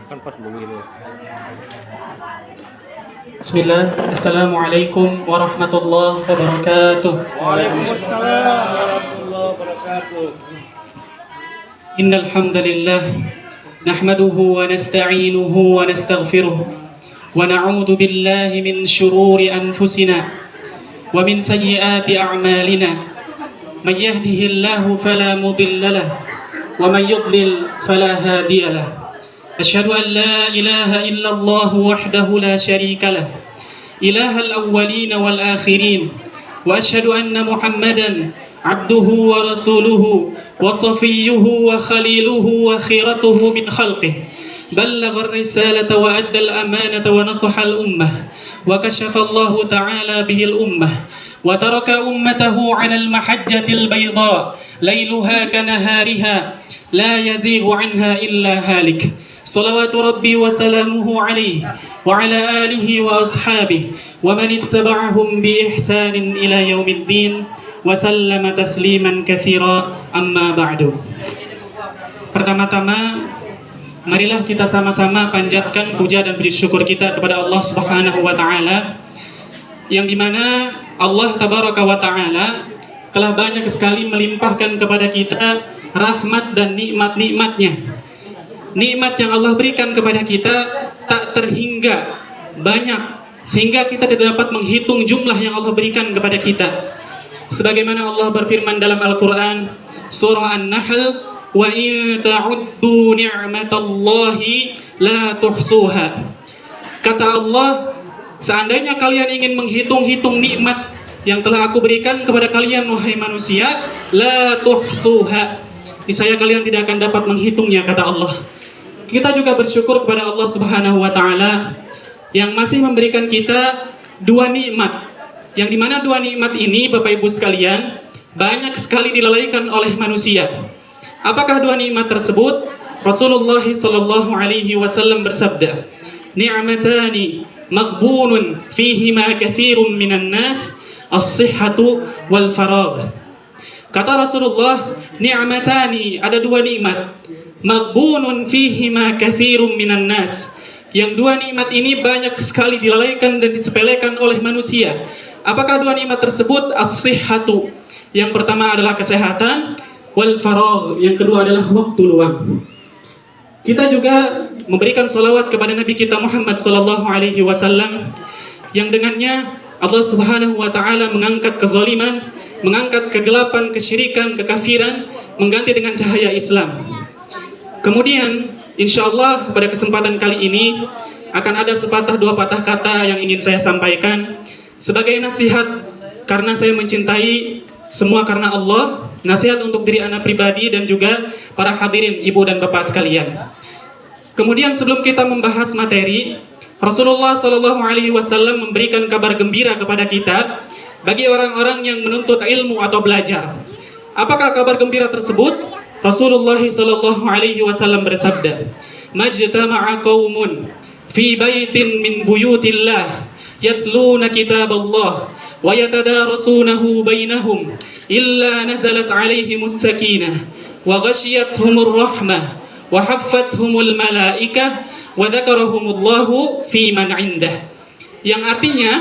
Kan pas begini. Bismillah. Assalamualaikum warahmatullahi wabarakatuh. Waalaikumsalam warahmatullahi wabarakatuh. Innal hamdalillah nahmaduhu wa nasta'inuhu wa nastaghfiruh wa na'udzu billahi min shururi anfusina wa min sayyiati a'malina. Man yahdihillahu fala mudilla lahu wa man yudlil fala hadiya lahu. أشهد أن لا إله إلا الله وحده لا شريك له إله الأولين والآخرين وأشهد أن محمدا عبده ورسوله وصفيه وخليله وخيرته من خلقه بلغ الرسالة وأدى الأمانة ونصح الأمة وكشف الله تعالى به الأمة وترك أمته على المحجة البيضاء ليلها كنهارها لا يزيغ عنها إلا هالك صلوات ربي وسلامه عليه وعلى آله وأصحابه ومن اتبعهم بإحسان إلى يوم الدين وسلم تسليما كثيرا أما بعد. Pertama-tama, marilah kita sama-sama panjatkan puja dan puji syukur kita kepada Allah Subhanahu wa taala, yang dimana Allah Tabaraka wa taala telah banyak sekali melimpahkan kepada kita rahmat dan nikmat-nikmatnya. Nikmat yang Allah berikan kepada kita tak terhingga banyak, sehingga kita tidak dapat menghitung jumlah yang Allah berikan kepada kita. Sebagaimana Allah berfirman dalam Al-Quran surah An-Nahl, wa in ta'uddu ni'matallahi la tuhsuha. Kata Allah, seandainya kalian ingin menghitung-hitung nikmat yang telah aku berikan kepada kalian wahai manusia, la tuhsuha, niscaya kalian tidak akan dapat menghitungnya, kata Allah. Kita juga bersyukur kepada Allah Subhanahu wa taala yang masih memberikan kita dua nikmat, yang dimana dua nikmat ini, Bapak Ibu sekalian, banyak sekali dilalaikan oleh manusia. Apakah dua nikmat tersebut? Rasulullah sallallahu alaihi wasallam bersabda, "Ni'matani maghbunun fihima katsirun minan nas, as-sihhatu wal faragh." Kata Rasulullah, ni'matani, ada dua nikmat, maghbunun fihima katsirun minan nas, yang dua nikmat ini banyak sekali dilalaikan dan disepelekan oleh manusia. Apakah dua nikmat tersebut? As-sihhatu, yang pertama adalah kesehatan, wal faragh, yang kedua adalah waktu luang. Kita juga memberikan salawat kepada Nabi kita Muhammad sallallahu alaihi wasallam, yang dengannya Allah Subhanahu wa taala mengangkat kezaliman, mengangkat kegelapan, kesyirikan, kekafiran, mengganti dengan cahaya Islam. Kemudian insyaallah pada kesempatan kali ini akan ada sepatah dua patah kata yang ingin saya sampaikan sebagai nasihat, karena saya mencintai semua karena Allah, nasihat untuk diri anak pribadi dan juga para hadirin ibu dan bapak sekalian. Kemudian sebelum kita membahas materi, Rasulullah Shallallahu Alaihi Wasallam memberikan kabar gembira kepada kita bagi orang-orang yang menuntut ilmu atau belajar. Apakah kabar gembira tersebut? Rasulullah Shallallahu Alaihi Wasallam bersabda, "Majtama'a qaumun fi baitin min buyutillah yatluna kitaballah wa yatadarasunahu bainahum illa nazalat alaihimus sakinah wa ghashiyatuhumur rahmah wa haffathumul malaikah wa dzakarahumullahu fi man indah." Yang artinya,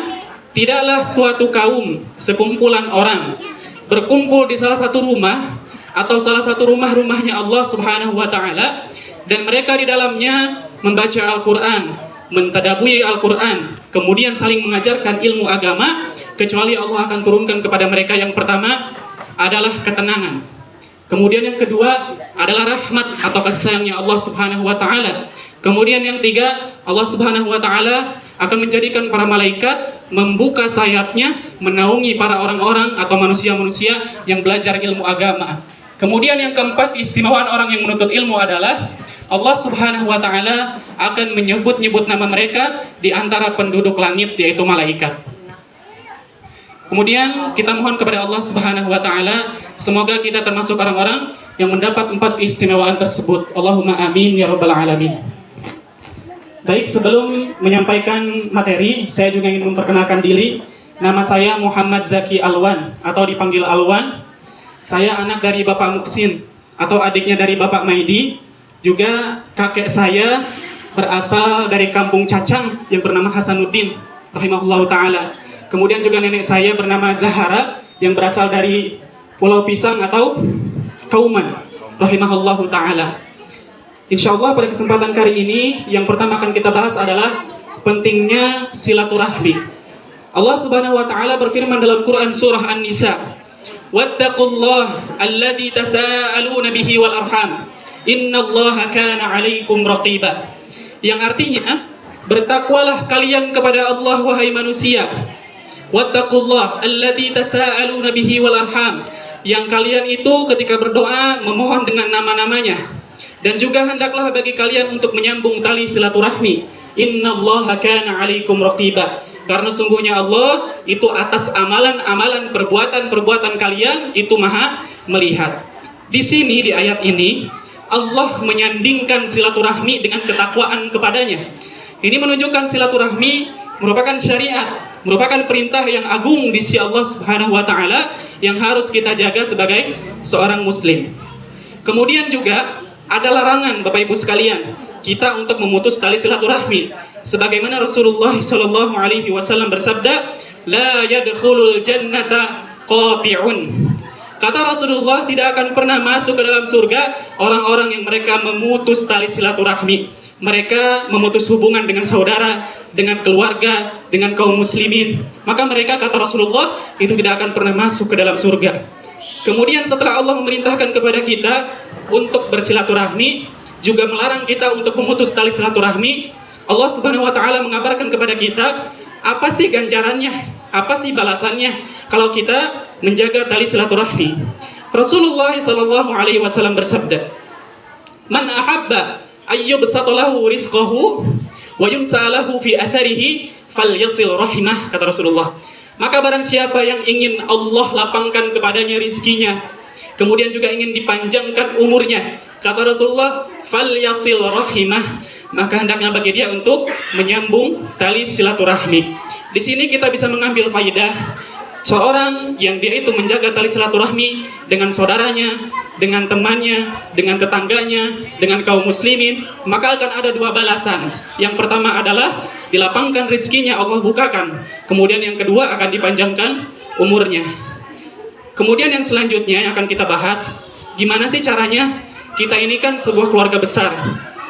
tidaklah suatu kaum, sekumpulan orang berkumpul di salah satu rumah atau salah satu rumah-rumahnya Allah Subhanahu wa taala, dan mereka di dalamnya membaca Al-Qur'an, mentadaburi Al-Qur'an, kemudian saling mengajarkan ilmu agama, kecuali Allah akan turunkan kepada mereka yang pertama adalah ketenangan. Kemudian yang kedua adalah rahmat atau kasih sayangnya Allah Subhanahu wa taala. Kemudian yang tiga, Allah Subhanahu wa taala akan menjadikan para malaikat membuka sayapnya menaungi para orang-orang atau manusia-manusia yang belajar ilmu agama. Kemudian yang keempat, keistimewaan orang yang menuntut ilmu adalah Allah Subhanahu wa taala akan menyebut-nyebut nama mereka di antara penduduk langit, yaitu malaikat. Kemudian kita mohon kepada Allah Subhanahu wa taala semoga kita termasuk orang-orang yang mendapat empat keistimewaan tersebut. Allahumma amin ya rabbal alamin. Baik, sebelum menyampaikan materi, saya juga ingin memperkenalkan diri. Nama saya Muhammad Zaki Alwan atau dipanggil Alwan. Saya anak dari Bapak Muksin atau adiknya dari Bapak Maidi. Juga kakek saya berasal dari kampung Cacang yang bernama Hasanuddin rahimahullahu taala. Kemudian juga nenek saya bernama Zahara yang berasal dari Pulau Pisang atau Kauman rahimahullahu taala. Insyaallah pada kesempatan kali ini yang pertama akan kita bahas adalah pentingnya silaturahmi. Allah Subhanahu wa taala berfirman dalam Quran surah An-Nisa, "Wattaqullaha alladzi tasaaluna bihi wal arham. Innallaha kana 'alaikum raqiba." Yang artinya, bertakwalah kalian kepada Allah wahai manusia. Wattaqullaha alladzi tasaaluna bihi wal arham. Yang kalian itu ketika berdoa memohon dengan nama-namanya. Dan juga hendaklah bagi kalian untuk menyambung tali silaturahmi. Innallaha kana 'alaikum raqiba. Karena sungguhnya Allah itu atas amalan-amalan perbuatan-perbuatan kalian itu maha melihat. Di sini di ayat ini Allah menyandingkan silaturahmi dengan ketakwaan kepadanya. Ini menunjukkan silaturahmi merupakan syariat, merupakan perintah yang agung di sisi Allah Subhanahu wa taala yang harus kita jaga sebagai seorang muslim. Kemudian juga ada larangan Bapak Ibu sekalian kita untuk memutus tali silaturahmi. Sebagaimana Rasulullah sallallahu alaihi wasallam bersabda, "La yadkhulul jannata qati'un." Kata Rasulullah, tidak akan pernah masuk ke dalam surga orang-orang yang mereka memutus tali silaturahmi. Mereka memutus hubungan dengan saudara, dengan keluarga, dengan kaum muslimin. Maka mereka, kata Rasulullah, itu tidak akan pernah masuk ke dalam surga. Kemudian setelah Allah memerintahkan kepada kita untuk bersilaturahmi, juga melarang kita untuk memutus tali silaturahmi, Allah Subhanahu wa taala mengabarkan kepada kita apa sih ganjarannya, apa sih balasannya kalau kita menjaga tali silaturahmi. Rasulullah sallallahu alaihi wasallam bersabda, "Man ahabba ayyubsata lahu rizqahu wa yumsa lahu fi atharihi falyasil rahimah," kata Rasulullah. Maka barang siapa yang ingin Allah lapangkan kepadanya rizkinya, kemudian juga ingin dipanjangkan umurnya, kata Rasulullah, falyasil rahimah, maka hendaknya bagi dia untuk menyambung tali silaturahmi. Di sini kita bisa mengambil faidah seorang yang dia itu menjaga tali silaturahmi dengan saudaranya, dengan temannya, dengan tetangganya, dengan kaum muslimin, maka akan ada dua balasan. Yang pertama adalah dilapangkan rezekinya, Allah bukakan. Kemudian yang kedua akan dipanjangkan umurnya. Kemudian yang selanjutnya yang akan kita bahas, gimana sih caranya? Kita ini kan sebuah keluarga besar.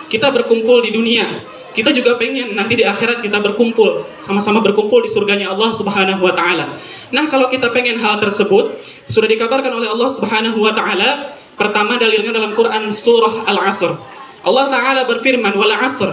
Kita berkumpul di dunia. Kita juga pengen nanti di akhirat kita berkumpul, sama-sama berkumpul di surganya Allah Subhanahu wa taala. Nah, kalau kita pengen hal tersebut, sudah dikabarkan oleh Allah Subhanahu wa taala. Pertama dalilnya dalam Quran surah Al-Asr. Allah taala berfirman, "Wal 'asr,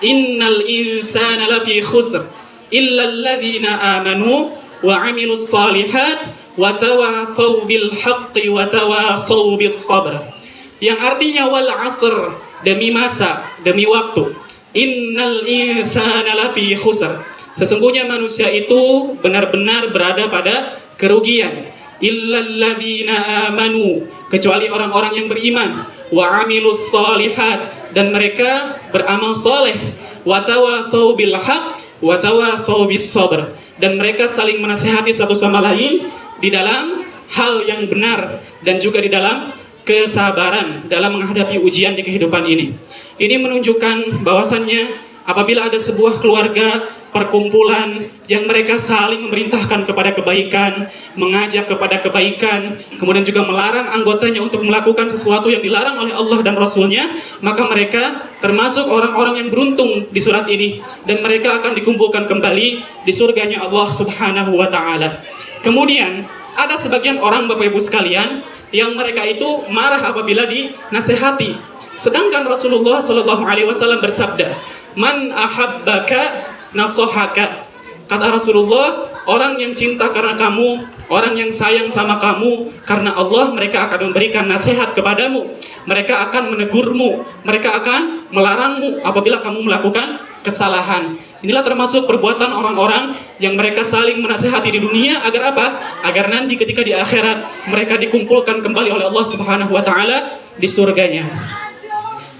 innal insana lafi khusr, illa alladziina aamanu wa 'amilus shalihat wa tawasaw bil haqqi wa tawasaw bis sabr." Yang artinya wal 'asr, demi masa, demi waktu. Innal insana lafi khusr. Sesungguhnya manusia itu benar-benar berada pada kerugian. Illalladzina amanu, kecuali orang-orang yang beriman, wa amilus shalihat, dan mereka beramal soleh, wa tawasau bil haq, wa tawasau bis sabr, dan mereka saling menasihati satu sama lain di dalam hal yang benar dan juga di dalam kesabaran dalam menghadapi ujian di kehidupan ini. Ini menunjukkan bahwasannya apabila ada sebuah keluarga, perkumpulan yang mereka saling memerintahkan kepada kebaikan, mengajak kepada kebaikan, kemudian juga melarang anggotanya untuk melakukan sesuatu yang dilarang oleh Allah dan Rasulnya, maka mereka termasuk orang-orang yang beruntung di surat ini, dan mereka akan dikumpulkan kembali di surganya Allah Subhanahu wa ta'ala. Kemudian ada sebagian orang, Bapak Ibu sekalian, yang mereka itu marah apabila dinasehati. Sedangkan Rasulullah Shallallahu Alaihi Wasallam bersabda, "Man ahabbaka nasohaka." Kata Rasulullah, orang yang cinta karena kamu, orang yang sayang sama kamu karena Allah, mereka akan memberikan nasihat kepadamu. Mereka akan menegurmu, mereka akan melarangmu apabila kamu melakukan kesalahan. Inilah termasuk perbuatan orang-orang yang mereka saling menasihati di dunia agar apa? Agar nanti ketika di akhirat mereka dikumpulkan kembali oleh Allah Subhanahu wa taala di surganya.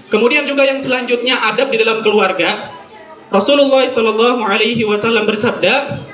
Kemudian juga yang selanjutnya adab di dalam keluarga. Rasulullah sallallahu alaihi wasallam bersabda,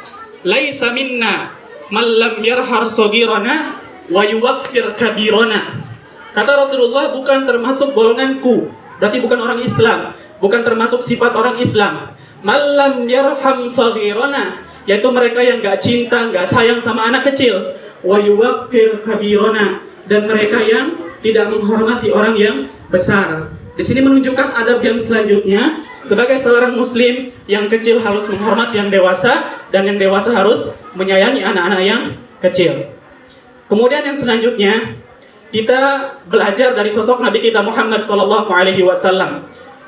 "Laisa minna man lam yarhar saghirana wa yuwaqqir kabirana." Kata Rasulullah, bukan termasuk golonganku berarti bukan orang Islam, bukan termasuk sifat orang Islam. Malam yarham saghirana, yaitu mereka yang gak cinta, gak sayang sama anak kecil. Wa yuwaqqir kabirana, dan mereka yang tidak menghormati orang yang besar. Di sini menunjukkan adab yang selanjutnya, sebagai seorang muslim, yang kecil harus menghormati yang dewasa, dan yang dewasa harus menyayangi anak-anak yang kecil. Kemudian yang selanjutnya, kita belajar dari sosok Nabi kita Muhammad SAW,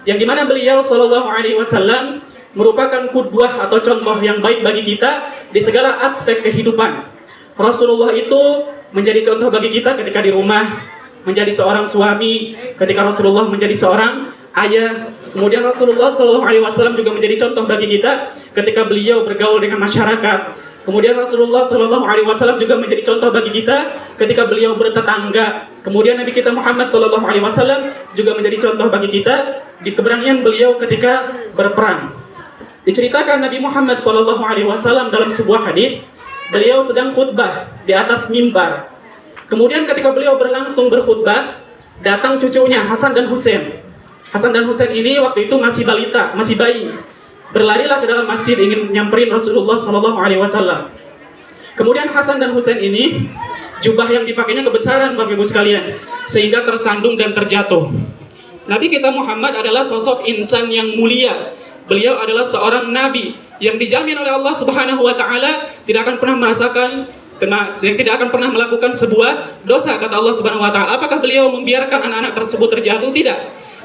yang dimana beliau SAW merupakan qudwah atau contoh yang baik bagi kita di segala aspek kehidupan. Rasulullah itu menjadi contoh bagi kita ketika di rumah, menjadi seorang suami, ketika Rasulullah menjadi seorang ayah. Kemudian Rasulullah SAW juga menjadi contoh bagi kita ketika beliau bergaul dengan masyarakat. Kemudian Rasulullah SAW juga menjadi contoh bagi kita ketika beliau bertetangga. Kemudian Nabi kita Muhammad SAW juga menjadi contoh bagi kita di keberanian beliau ketika berperang. Diceritakan Nabi Muhammad SAW dalam sebuah hadis, beliau sedang khutbah di atas mimbar. Kemudian ketika beliau berlangsung berkhutbah, datang cucunya Hasan dan Husain. Hasan dan Husain ini waktu itu masih balita, masih bayi. Berlarilah ke dalam masjid ingin nyamperin Rasulullah SAW. Kemudian Hasan dan Husain ini, jubah yang dipakainya kebesaran Bapak Ibu sekalian, sehingga tersandung dan terjatuh. Nabi kita Muhammad adalah sosok insan yang mulia. Beliau adalah seorang nabi yang dijamin oleh Allah Subhanahu wa taala tidak akan pernah merasakan yang tidak akan pernah melakukan sebuah dosa, kata Allah Subhanahu wa taala. Apakah beliau membiarkan anak-anak tersebut terjatuh? Tidak.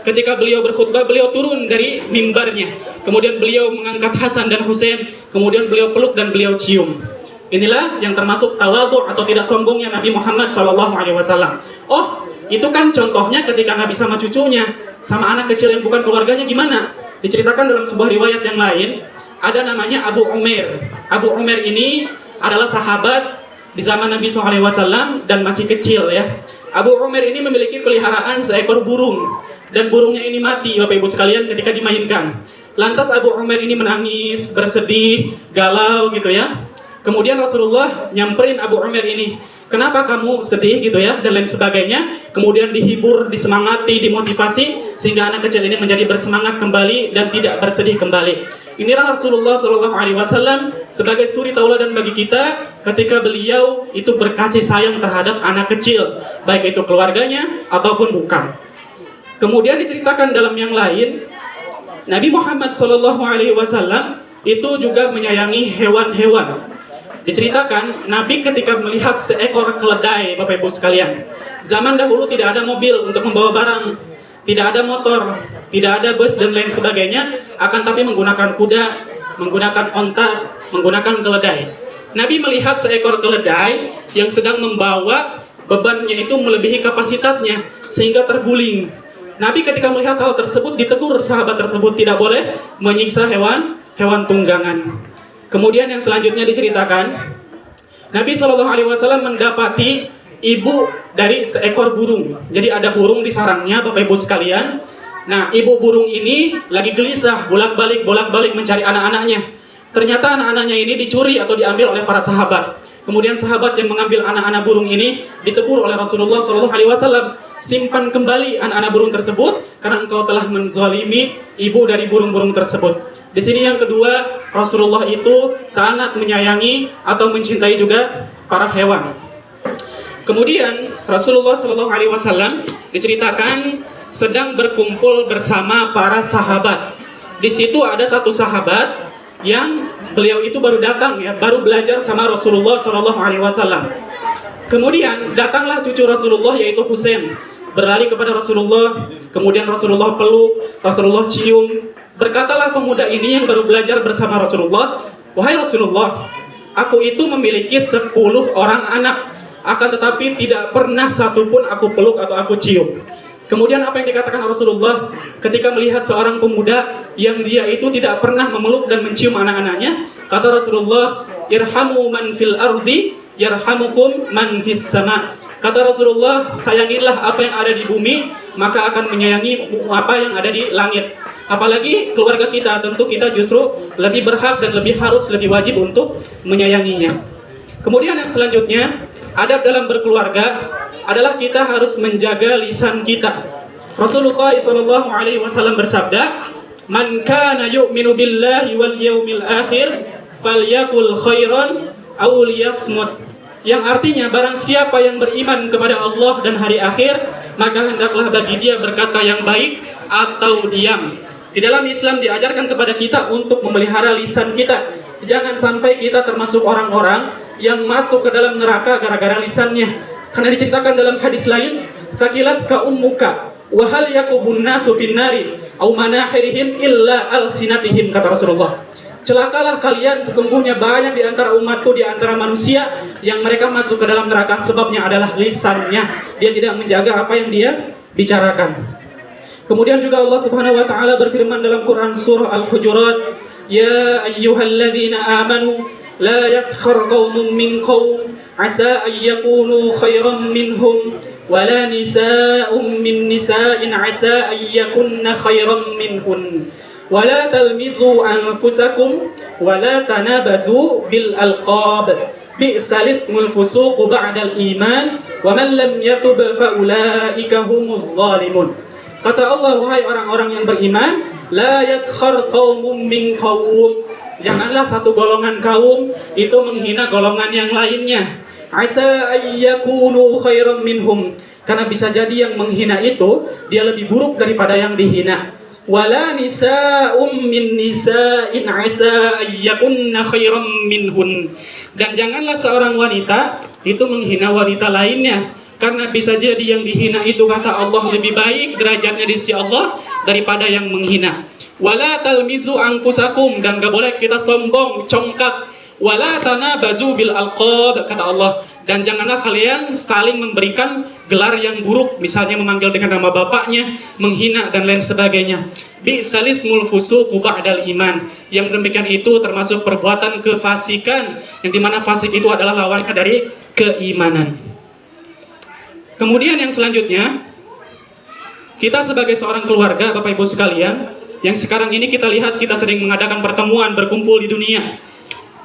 Ketika beliau berkhutbah, beliau turun dari mimbarnya. Kemudian beliau mengangkat Hasan dan Husain, kemudian beliau peluk dan beliau cium. Inilah yang termasuk tawadhu atau tidak sombongnya Nabi Muhammad SAW. Oh, itu kan contohnya ketika Nabi sama cucunya, sama anak kecil yang bukan keluarganya gimana? Diceritakan dalam sebuah riwayat yang lain, ada namanya Abu Umair. Abu Umair ini adalah sahabat di zaman Nabi SAW dan masih kecil ya. Abu Umair ini memiliki peliharaan seekor burung, dan burungnya ini mati Bapak Ibu sekalian ketika dimainkan. Lantas Abu Umair ini menangis, bersedih, galau gitu ya. Kemudian Rasulullah nyamperin Abu Umair ini, kenapa kamu sedih gitu ya, dan lain sebagainya. Kemudian dihibur, disemangati, dimotivasi, sehingga anak kecil ini menjadi bersemangat kembali dan tidak bersedih kembali. Inilah Rasulullah SAW sebagai suri tauladan bagi kita ketika beliau itu berkasih sayang terhadap anak kecil, baik itu keluarganya ataupun bukan. Kemudian diceritakan dalam yang lain, Nabi Muhammad SAW itu juga menyayangi hewan-hewan. Diceritakan Nabi ketika melihat seekor keledai, Bapak Ibu sekalian. Zaman dahulu tidak ada mobil untuk membawa barang, tidak ada motor, tidak ada bus dan lain sebagainya, akan tapi menggunakan kuda, menggunakan onta, menggunakan keledai. Nabi melihat seekor keledai yang sedang membawa bebannya itu melebihi kapasitasnya sehingga terguling. Nabi ketika melihat hal tersebut ditegur sahabat tersebut tidak boleh menyiksa hewan tunggangan. Kemudian yang selanjutnya diceritakan, Nabi SAW mendapati ibu dari seekor burung. Jadi ada burung di sarangnya Bapak Ibu sekalian. Nah, ibu burung ini lagi gelisah bolak-balik mencari anak-anaknya. Ternyata anak-anaknya ini dicuri atau diambil oleh para sahabat. Kemudian sahabat yang mengambil anak-anak burung ini ditegur oleh Rasulullah SAW. Simpan kembali anak-anak burung tersebut karena engkau telah menzalimi ibu dari burung-burung tersebut. Di sini yang kedua, Rasulullah itu sangat menyayangi atau mencintai juga para hewan. Kemudian Rasulullah SAW diceritakan sedang berkumpul bersama para sahabat. Di situ ada satu sahabat yang beliau itu baru datang ya, baru belajar sama Rasulullah SAW. Kemudian datanglah cucu Rasulullah yaitu Husain, berlari kepada Rasulullah, kemudian Rasulullah peluk, Rasulullah cium. Berkatalah pemuda ini yang baru belajar bersama Rasulullah, wahai Rasulullah, aku itu memiliki 10 orang anak, akan tetapi tidak pernah satupun aku peluk atau aku cium. Kemudian apa yang dikatakan Rasulullah ketika melihat seorang pemuda yang dia itu tidak pernah memeluk dan mencium anak-anaknya? Kata Rasulullah, irhamu man fil ardi yarhamukum man fis sama. Kata Rasulullah, sayangilah apa yang ada di bumi, maka akan menyayangi apa yang ada di langit. Apalagi keluarga kita, tentu kita justru lebih berhak dan lebih harus, lebih wajib untuk menyayanginya. Kemudian yang selanjutnya, adab dalam berkeluarga adalah kita harus menjaga lisan kita. Rasulullah sallallahu alaihi wasallam bersabda, "Man kana yu'minu billahi wal yaumil akhir falyakul khairan aw liyasmut." Yang artinya barang siapa yang beriman kepada Allah dan hari akhir, maka hendaklah bagi dia berkata yang baik atau diam. Di dalam Islam diajarkan kepada kita untuk memelihara lisan kita. Jangan sampai kita termasuk orang-orang yang masuk ke dalam neraka gara-gara lisannya. Karena diceritakan dalam hadis lain, "Thaqilat ka ummuka wa hal yakubun nasu finnari aw manahirihim illa alsinatihim," kata Rasulullah. Celakalah kalian, sesungguhnya banyak di antara umatku, di antara manusia yang mereka masuk ke dalam neraka sebabnya adalah lisannya. Dia tidak menjaga apa yang dia bicarakan. Kemudian juga Allah Subhanahu wa taala berfirman dalam Quran surah Al-Hujurat, "Ya ayyuhalladzina amanu la yaskhar qaumun min qaum asa an yakunu khairan minhum wala nisa'un min nisa'in asa an yakunna khairan minhun wala talmizu anfusakum wala tanabazu bil alqab bi'sal ismul fusuq ba'dal iman wa man lam yatub fa ulaika humuz zalimun." Kata Allah, wahai orang-orang yang beriman, la yaskhar qaumun min qaum. Janganlah satu golongan kaum itu menghina golongan yang lainnya. Asa ayyakunu khairan minhum. Karena bisa jadi yang menghina itu dia lebih buruk daripada yang dihina. Wala nisa'um min nisa'in asa ayyakunna khairan minhun. Dan janganlah seorang wanita itu menghina wanita lainnya. Karena bisa jadi yang dihina itu kata Allah lebih baik derajatnya di sisi Allah daripada yang menghina. Wala talmizu anfusakum, dan gak boleh kita sombong, congkak. Wala tanabazu bil alqab, kata Allah. Dan janganlah kalian saling memberikan gelar yang buruk, misalnya memanggil dengan nama bapaknya, menghina dan lain sebagainya. Bi'sal ismul fusuq ba'dal iman. Yang demikian itu termasuk perbuatan kefasikan, yang dimana fasik itu adalah lawan dari keimanan. Kemudian yang selanjutnya, kita sebagai seorang keluarga, Bapak Ibu sekalian, yang sekarang ini kita lihat kita sering mengadakan pertemuan, berkumpul di dunia.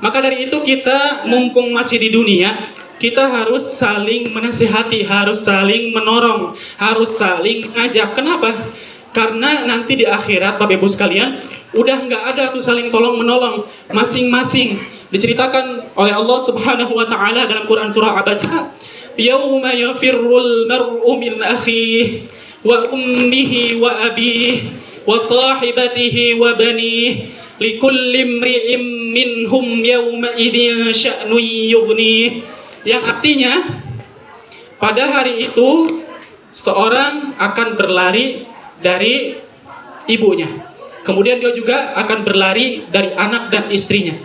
Maka dari itu kita, mumpung masih di dunia, kita harus saling menasihati, harus saling menorong, harus saling mengajak. Kenapa? Karena nanti di akhirat, Bapak Ibu sekalian, udah nggak ada tuh saling tolong menolong, masing-masing. Diceritakan oleh Allah Subhanahu wa taala dalam Quran surah Abasa, "Yauma yafirrul mar'u min akhihi wa ummihi wa abihi wa sahibatihi wa banihi likulli imri'in minhum yawma idzin sya'nun yughni." Yang artinya pada hari itu seorang akan berlari dari ibunya. Kemudian dia juga akan berlari dari anak dan istrinya.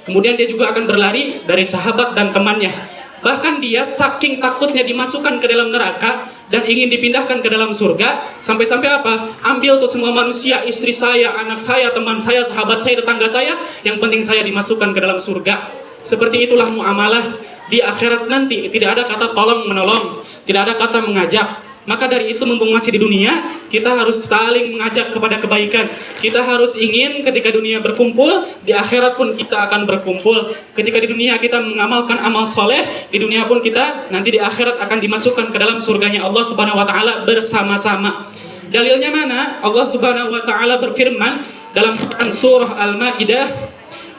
Kemudian dia juga akan berlari dari sahabat dan temannya. Bahkan dia saking takutnya dimasukkan ke dalam neraka dan ingin dipindahkan ke dalam surga, sampai-sampai apa? Ambil tuh semua manusia, istri saya, anak saya, teman saya, sahabat saya, tetangga saya, yang penting saya dimasukkan ke dalam surga. Seperti itulah muamalah di akhirat nanti. Tidak ada kata tolong menolong, tidak ada kata mengajak. Maka dari itu, mumpung masih di dunia, kita harus saling mengajak kepada kebaikan. Kita harus ingin ketika dunia berkumpul, di akhirat pun kita akan berkumpul. Ketika di dunia kita mengamalkan amal soleh, di dunia pun kita nanti di akhirat akan dimasukkan ke dalam surganya Allah Subhanahu wa taala bersama-sama. Dalilnya mana? Allah Subhanahu wa taala berfirman dalam Quran surah Al-Maidah,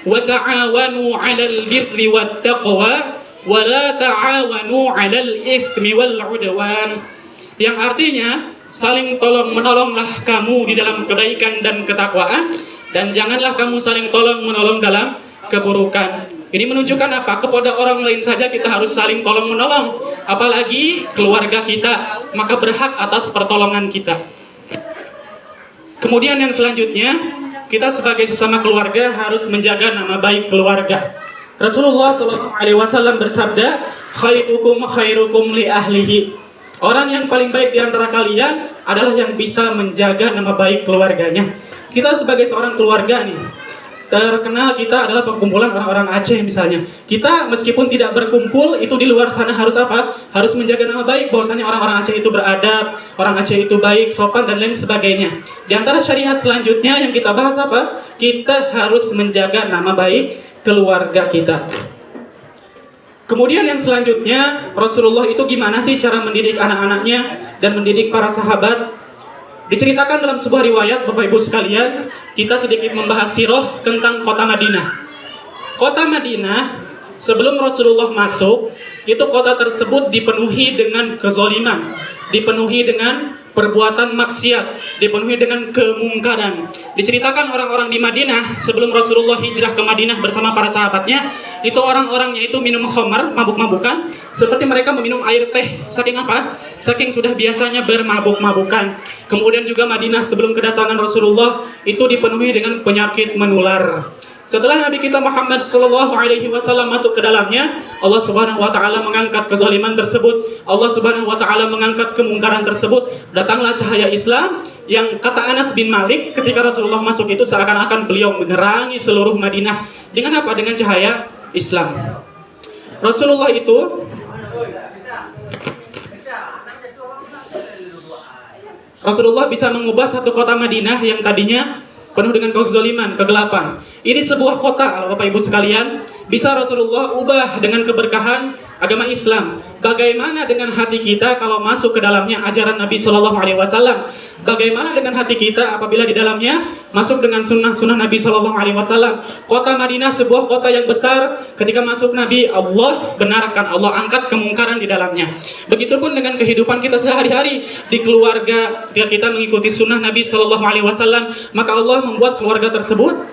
"Wa ta'awanu 'alal birri wat taqwa wa la ta'awanu 'alal itsmi wal 'udwan." Yang artinya, saling tolong menolonglah kamu di dalam kebaikan dan ketakwaan, dan janganlah kamu saling tolong menolong dalam keburukan. Ini menunjukkan apa? Kepada orang lain saja kita harus saling tolong menolong, apalagi keluarga kita, maka berhak atas pertolongan kita. Kemudian yang selanjutnya, kita sebagai sesama keluarga harus menjaga nama baik keluarga. Rasulullah SAW bersabda, "Khairukum khairukum li ahlihi." Orang yang paling baik di antara kalian adalah yang bisa menjaga nama baik keluarganya. Kita sebagai seorang keluarga nih, terkenal kita adalah perkumpulan orang-orang Aceh misalnya. Kita meskipun tidak berkumpul, itu di luar sana harus apa? Harus menjaga nama baik, bahwasanya orang-orang Aceh itu beradab, orang Aceh itu baik, sopan, dan lain sebagainya. Di antara syariat selanjutnya yang kita bahas apa? Kita harus menjaga nama baik keluarga kita. Kemudian yang selanjutnya, Rasulullah itu gimana sih cara mendidik anak-anaknya dan mendidik para sahabat? Diceritakan dalam sebuah riwayat, Bapak Ibu sekalian, kita sedikit membahas sirah tentang kota Madinah. Kota Madinah sebelum Rasulullah masuk, itu kota tersebut dipenuhi dengan kezaliman, dipenuhi dengan perbuatan maksiat, dipenuhi dengan kemungkaran. Diceritakan orang-orang di Madinah sebelum Rasulullah hijrah ke Madinah bersama para sahabatnya, itu orang-orangnya itu minum khamar, mabuk-mabukan, seperti mereka meminum air teh. Saking apa? Saking sudah biasanya bermabuk-mabukan. Kemudian juga Madinah sebelum kedatangan Rasulullah itu dipenuhi dengan penyakit menular. Setelah Nabi kita Muhammad Sallallahu Alaihi Wasallam masuk ke dalamnya, Allah Subhanahu Wa Taala mengangkat kezaliman tersebut. Allah Subhanahu Wa Taala mengangkat kemungkaran tersebut. Datanglah cahaya Islam yang kata Anas bin Malik ketika Rasulullah masuk itu seakan-akan beliau menerangi seluruh Madinah. Dengan apa? Dengan cahaya Islam. Rasulullah itu bisa mengubah satu kota Madinah yang tadinya penuh dengan kezaliman, kegelapan. Ini sebuah kota, Bapak Ibu sekalian, bisa Rasulullah ubah dengan keberkahan agama Islam. Bagaimana dengan hati kita kalau masuk ke dalamnya ajaran Nabi Shallallahu Alaihi Wasallam? Bagaimana dengan hati kita apabila di dalamnya masuk dengan sunnah-sunnah Nabi Shallallahu Alaihi Wasallam? Kota Madinah sebuah kota yang besar. Ketika masuk Nabi, Allah benarkan, Allah angkat kemungkaran di dalamnya. Begitupun dengan kehidupan kita sehari-hari di keluarga. Ketika kita mengikuti sunnah Nabi Shallallahu Alaihi Wasallam, maka Allah membuat keluarga tersebut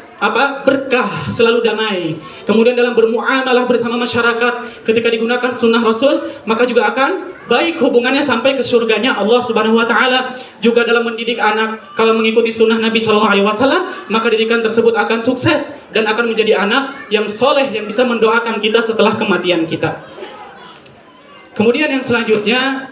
berkah, selalu damai. Kemudian dalam bermuamalah bersama masyarakat, ketika digunakan sunnah Rasul, maka juga akan baik hubungannya sampai ke surganya Allah Subhanahu Wa Taala. Juga dalam mendidik anak, kalau mengikuti sunnah Nabi Shallallahu Alaihi Wasallam, maka didikan tersebut akan sukses dan akan menjadi anak yang soleh yang bisa mendoakan kita setelah kematian kita. Kemudian yang selanjutnya,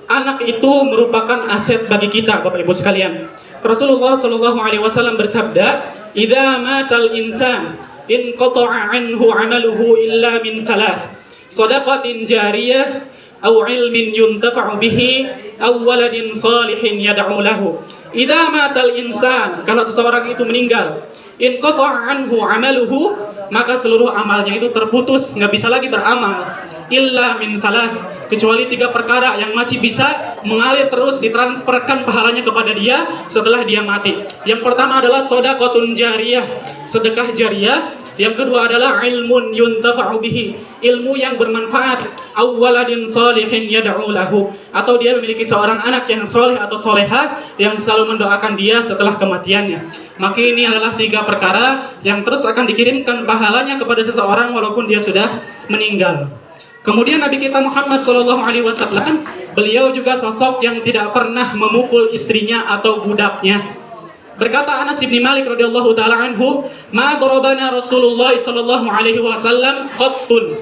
anak itu merupakan aset bagi kita, Bapak Ibu sekalian. Rasulullah Shallallahu Alaihi Wasallam bersabda, "Idza matal insan in qata'a anhu 'amaluhu illa min thalath, shadaqatin jariyah, aw 'ilmin yuntafa'u bihi, aw waladin salihin yad'u lahu." Idza matal insan, kalau seseorang itu meninggal, in qata'a anhu 'amaluhu, maka seluruh amalnya itu terputus, nggak bisa lagi beramal. Illa min thalath, kecuali 3 perkara yang masih bisa mengalir terus, ditransferkan pahalanya kepada dia setelah dia mati. Yang pertama adalah shadaqatun jariyah, sedekah jariyah. Yang kedua adalah ilmun yuntafa'u bihi, ilmu yang bermanfaat. Aw waladin salihin yad'u lahu, atau dia memiliki seorang anak yang soleh atau solehah yang selalu mendoakan dia setelah kematiannya. Maka ini adalah 3 perkara yang terus akan dikirimkan pahalanya kepada seseorang walaupun dia sudah meninggal. Kemudian Nabi kita Muhammad Sallallahu Alaihi Wasallam, beliau juga sosok yang tidak pernah memukul istrinya atau budaknya. Berkata Anas bin Malik radhiyallahu taala anhu, "Ma darabana Rasulullah Sallallahu Alaihi Wasallam qattun."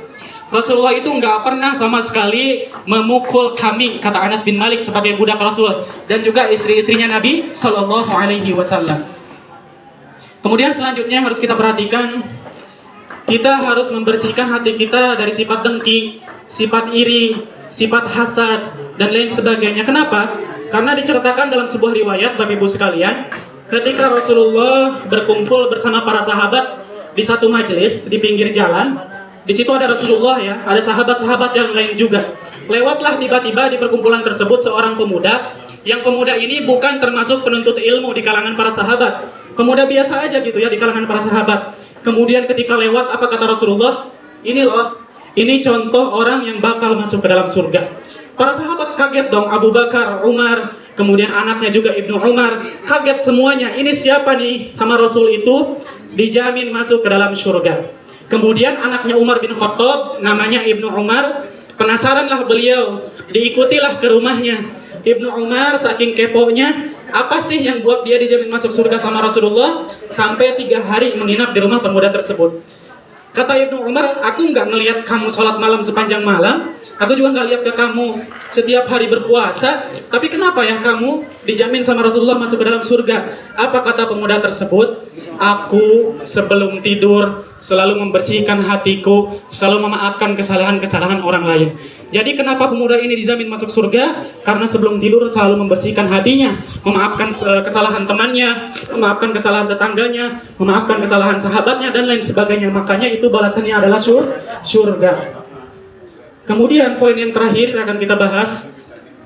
Rasulullah itu nggak pernah sama sekali memukul kami, kata Anas bin Malik sebagai budak Rasul, dan juga istri-istrinya Nabi Sallallahu Alaihi Wasallam. Kemudian selanjutnya yang harus kita perhatikan, kita harus membersihkan hati kita dari sifat dengki, sifat iri, sifat hasad, dan lain sebagainya. Kenapa? Karena diceritakan dalam sebuah riwayat, Bapak Ibu sekalian, ketika Rasulullah berkumpul bersama para sahabat di satu majelis di pinggir jalan, di situ ada Rasulullah ya, ada sahabat-sahabat yang lain juga. Lewatlah tiba-tiba di perkumpulan tersebut seorang pemuda, yang pemuda ini bukan termasuk penuntut ilmu di kalangan para sahabat. Pemuda biasa aja gitu ya di kalangan para sahabat. Kemudian ketika lewat, apa kata Rasulullah? Ini loh, ini contoh orang yang bakal masuk ke dalam surga. Para sahabat kaget dong, Abu Bakar, Umar, kemudian anaknya juga Ibnu Umar, kaget semuanya. Ini siapa nih? Sama Rasul itu dijamin masuk ke dalam surga. Kemudian anaknya Umar bin Khattab, namanya Ibnu Umar, penasaranlah beliau, diikutilah ke rumahnya. Ibnu Umar saking keponya, apa sih yang buat dia dijamin masuk surga sama Rasulullah? Sampai 3 hari menginap di rumah pemuda tersebut. Kata Ibnu Umar, aku nggak ngelihat kamu sholat malam sepanjang malam, aku juga nggak lihat ke kamu setiap hari berpuasa, tapi kenapa ya kamu dijamin sama Rasulullah masuk ke dalam surga? Apa kata pemuda tersebut? Aku sebelum tidur selalu membersihkan hatiku, selalu memaafkan kesalahan-kesalahan orang lain. Jadi kenapa pemuda ini dijamin masuk surga? Karena sebelum tidur selalu membersihkan hatinya, memaafkan kesalahan temannya, memaafkan kesalahan tetangganya, memaafkan kesalahan sahabatnya, dan lain sebagainya. Makanya itu balasannya adalah surga. Kemudian poin yang terakhir yang akan kita bahas,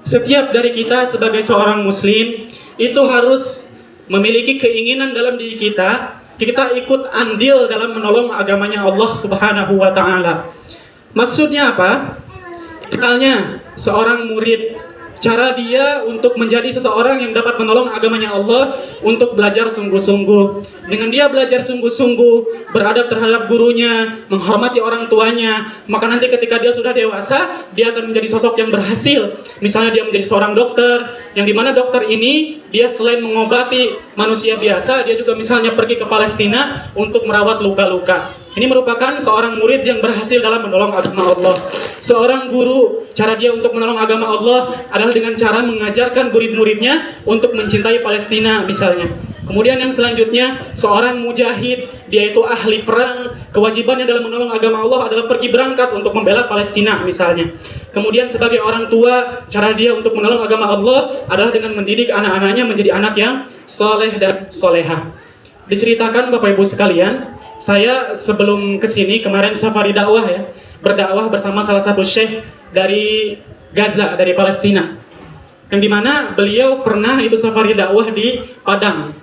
setiap dari kita sebagai seorang muslim itu harus memiliki keinginan dalam diri kita ikut andil dalam menolong agamanya Allah Subhanahu wa taala. Maksudnya apa? Misalnya seorang murid, cara dia untuk menjadi seseorang yang dapat menolong agamanya Allah untuk belajar sungguh-sungguh. Dengan dia belajar sungguh-sungguh, beradab terhadap gurunya, menghormati orang tuanya, maka nanti ketika dia sudah dewasa, dia akan menjadi sosok yang berhasil. Misalnya dia menjadi seorang dokter, yang dimana dokter ini dia selain mengobati manusia biasa, dia juga misalnya pergi ke Palestina untuk merawat luka-luka. Ini merupakan seorang murid yang berhasil dalam menolong agama Allah. Seorang guru, cara dia untuk menolong agama Allah adalah dengan cara mengajarkan murid-muridnya untuk mencintai Palestina misalnya. Kemudian yang selanjutnya, seorang mujahid, dia itu ahli perang, kewajibannya dalam menolong agama Allah adalah pergi berangkat untuk membela Palestina misalnya. Kemudian sebagai orang tua, cara dia untuk menolong agama Allah adalah dengan mendidik anak-anaknya menjadi anak yang soleh dan solehah. Diceritakan Bapak Ibu sekalian, saya sebelum kesini kemarin safari dakwah ya, berdakwah bersama salah satu syekh dari Gaza, dari Palestina, yang dimana beliau pernah itu safari dakwah di Padang.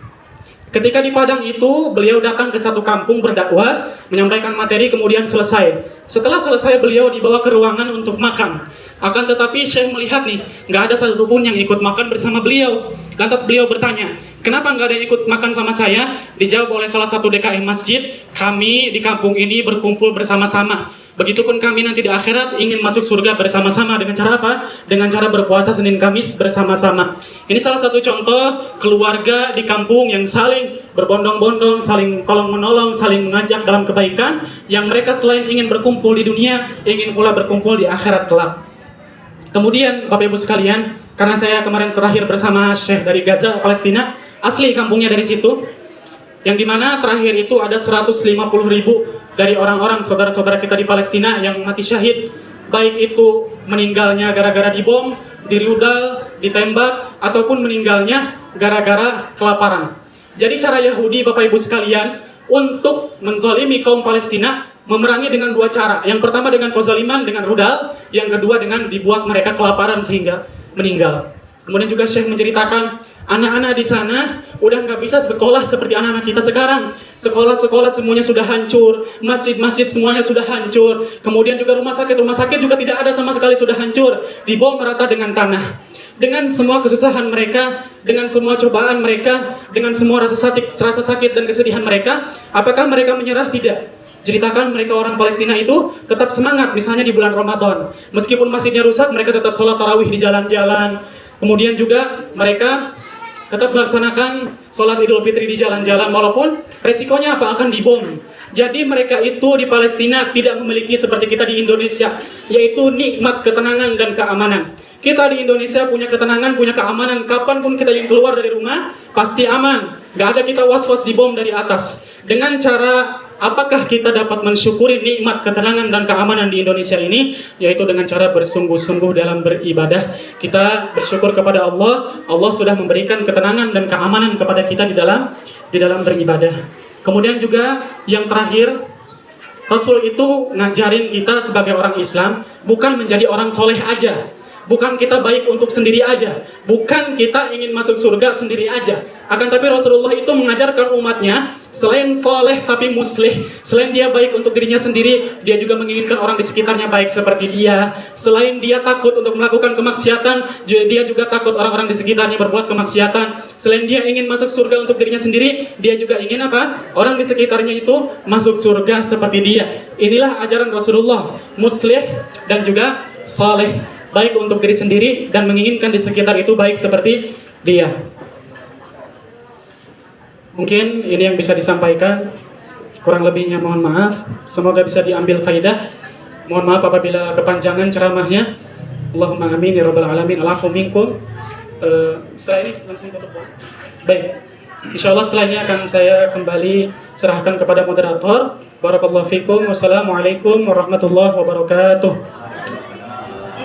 Ketika di Padang itu, beliau datang ke satu kampung berdakwah, menyampaikan materi, kemudian selesai. Setelah selesai, beliau dibawa ke ruangan untuk makan. Akan tetapi Syekh melihat nih, nggak ada satupun yang ikut makan bersama beliau. Lantas beliau bertanya, kenapa nggak ada yang ikut makan sama saya? Dijawab oleh salah satu DKM masjid, kami di kampung ini berkumpul bersama-sama. Begitupun kami nanti di akhirat ingin masuk surga bersama-sama. Dengan cara apa? Dengan cara berpuasa Senin Kamis bersama-sama. Ini salah satu contoh keluarga di kampung yang saling berbondong-bondong, saling tolong-menolong, saling mengajak dalam kebaikan, yang mereka selain ingin berkumpul di dunia, ingin pula berkumpul di akhirat kelak. Kemudian Bapak Ibu sekalian, karena saya kemarin terakhir bersama Syekh dari Gaza, Palestina, asli kampungnya dari situ, yang dimana terakhir itu ada 150.000 dari orang-orang saudara-saudara kita di Palestina yang mati syahid, baik itu meninggalnya gara-gara dibom, dirudal, ditembak, ataupun meninggalnya gara-gara kelaparan. Jadi cara Yahudi Bapak Ibu sekalian untuk menzalimi kaum Palestina memerangi dengan dua cara. Yang pertama dengan kezaliman, dengan rudal, yang kedua dengan dibuat mereka kelaparan sehingga meninggal. Kemudian juga Syekh menceritakan, anak-anak di sana udah nggak bisa sekolah seperti anak-anak kita sekarang. Sekolah-sekolah semuanya sudah hancur, masjid-masjid semuanya sudah hancur. Kemudian juga rumah sakit juga tidak ada sama sekali, sudah hancur, dibom merata dengan tanah. Dengan semua kesusahan mereka, dengan semua cobaan mereka, dengan semua rasa sakit dan kesedihan mereka, apakah mereka menyerah? Tidak. Ceritakan mereka orang Palestina itu tetap semangat, misalnya di bulan Ramadan. Meskipun masjidnya rusak, mereka tetap sholat tarawih di jalan-jalan. Kemudian juga mereka tetap melaksanakan sholat Idul Fitri di jalan-jalan, walaupun resikonya apa? Akan dibom. Jadi mereka itu di Palestina tidak memiliki seperti kita di Indonesia, yaitu nikmat ketenangan dan keamanan. Kita di Indonesia punya ketenangan, punya keamanan. Kapanpun kita ingin keluar dari rumah, pasti aman. Gak ada kita was-was dibom dari atas. Dengan cara apakah kita dapat mensyukuri nikmat ketenangan dan keamanan di Indonesia ini? Yaitu dengan cara bersungguh-sungguh dalam beribadah. Kita bersyukur kepada Allah. Allah sudah memberikan ketenangan dan keamanan kepada kita di dalam beribadah. Kemudian juga yang terakhir, Rasul itu ngajarin kita sebagai orang Islam bukan menjadi orang soleh aja. Bukan kita baik untuk sendiri aja, bukan kita ingin masuk surga sendiri aja. Akan tapi Rasulullah itu mengajarkan umatnya, selain soleh tapi muslih, selain dia baik untuk dirinya sendiri, dia juga menginginkan orang di sekitarnya baik seperti dia. Selain dia takut untuk melakukan kemaksiatan, dia juga takut orang-orang di sekitarnya berbuat kemaksiatan. Selain dia ingin masuk surga untuk dirinya sendiri, dia juga ingin apa? Orang di sekitarnya itu masuk surga seperti dia. Inilah ajaran Rasulullah, muslih dan juga soleh, baik untuk diri sendiri dan menginginkan di sekitar itu baik seperti dia. Mungkin ini yang bisa disampaikan. Kurang lebihnya mohon maaf. Semoga bisa diambil faidah. Mohon maaf apabila kepanjangan ceramahnya. Allahumma amin ya rabbal alamin. Alafu minkum. Setelah ini langsung tutup. Baik. Insyaallah setelah ini akan saya kembali serahkan kepada moderator. Barakallahu fikum. Wassalamualaikum warahmatullahi wabarakatuh.